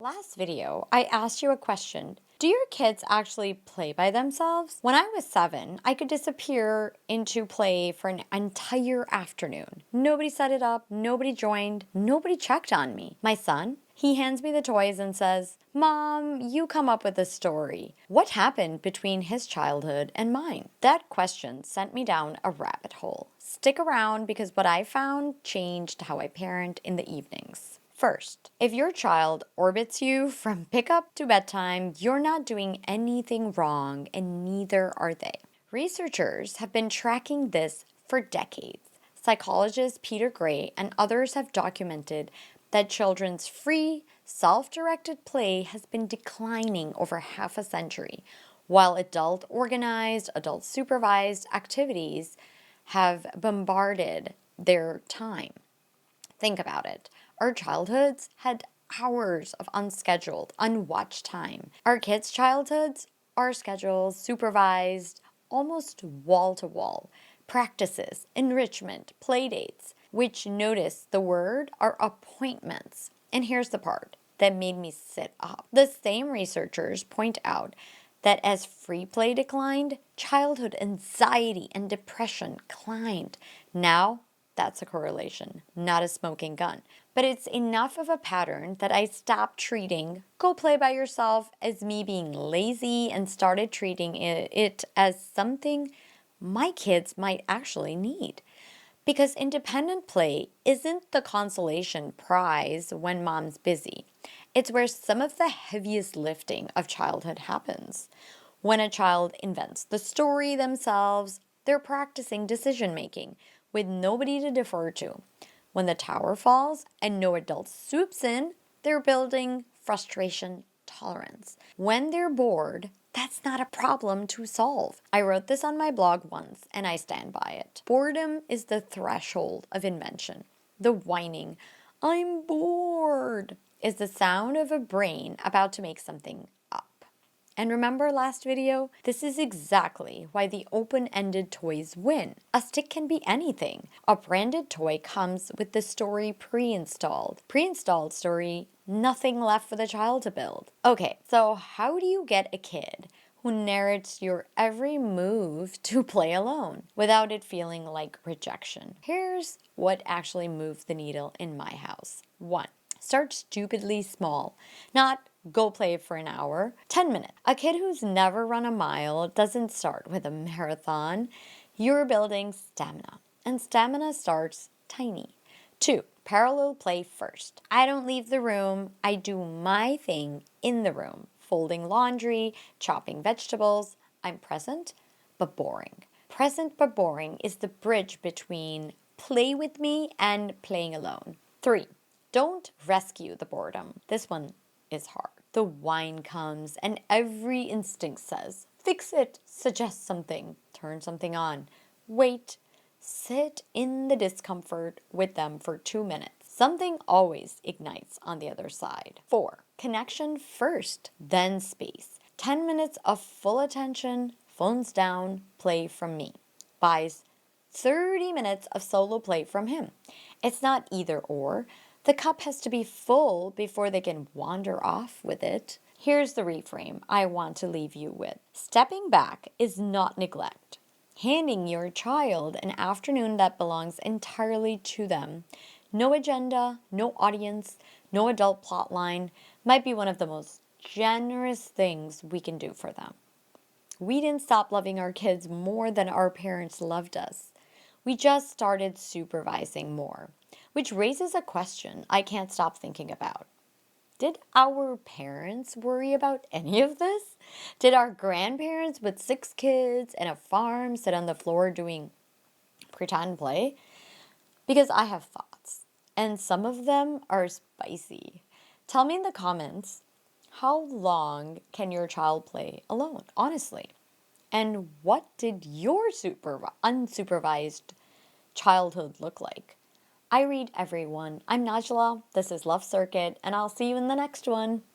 Last video, I asked you a question. Do your kids actually play by themselves? When I was 7, I could disappear into play for an entire afternoon. Nobody set it up, nobody joined, nobody checked on me. My son, he hands me the toys and says, "Mom, you come up with a story." What happened between his childhood and mine? That question sent me down a rabbit hole. Stick around because what I found changed how I parent in the evenings. First, if your child orbits you from pickup to bedtime, you're not doing anything wrong, and neither are they. Researchers have been tracking this for decades. Psychologist Peter Gray and others have documented that children's free, self-directed play has been declining over half a century, while adult-organized, adult-supervised activities have bombarded their time. Think about it. Our childhoods had hours of unscheduled, unwatched time. Our kids' childhoods are scheduled, supervised, almost wall to wall. Practices, enrichment, play dates, which, notice the word, are appointments. And here's the part that made me sit up. The same researchers point out that as free play declined, childhood anxiety and depression climbed. Now, that's a correlation, not a smoking gun. But it's enough of a pattern that I stopped treating go play by yourself as me being lazy and started treating it as something my kids might actually need. Because independent play isn't the consolation prize when mom's busy. It's where some of the heaviest lifting of childhood happens. When a child invents the story themselves, they're practicing decision making with nobody to defer to. When the tower falls and no adult swoops in, they're building frustration tolerance. When they're bored, that's not a problem to solve. I wrote this on my blog once, and I stand by it. Boredom is the threshold of invention. The whining, "I'm bored," is the sound of a brain about to make something up. And remember last video? This is exactly why the open-ended toys win. A stick can be anything. A branded toy comes with the story pre-installed. Pre-installed story, nothing left for the child to build. Okay, so how do you get a kid who narrates your every move to play alone without it feeling like rejection? Here's what actually moved the needle in my house. 1. Start stupidly small. Not go play for an hour. 10 minutes. A kid who's never run a mile doesn't start with a marathon. You're building stamina. And stamina starts tiny. 2. Parallel play first. I don't leave the room. I do my thing in the room. Folding laundry, chopping vegetables. I'm present, but boring. Present but boring is the bridge between play with me and playing alone. 3. Don't rescue the boredom. This one is hard. The whine comes and every instinct says, fix it, suggest something, turn something on. Wait, sit in the discomfort with them for 2 minutes. Something always ignites on the other side. 4. Connection first, then space. 10 minutes of full attention, phones down, play from me. Buys 30 minutes of solo play from him. It's not either or. The cup has to be full before they can wander off with it. Here's the reframe I want to leave you with. Stepping back is not neglect. Handing your child an afternoon that belongs entirely to them, no agenda, no audience, no adult plotline, might be one of the most generous things we can do for them. We didn't stop loving our kids more than our parents loved us. We just started supervising more, which raises a question I can't stop thinking about. Did our parents worry about any of this? Did our grandparents with 6 kids and a farm sit on the floor doing pretend play? Because I have thoughts, and some of them are spicy. Tell me in the comments, how long can your child play alone, honestly? And what did your unsupervised childhood look like? I read everyone. I'm Najla, this is Love Circuit, and I'll see you in the next one.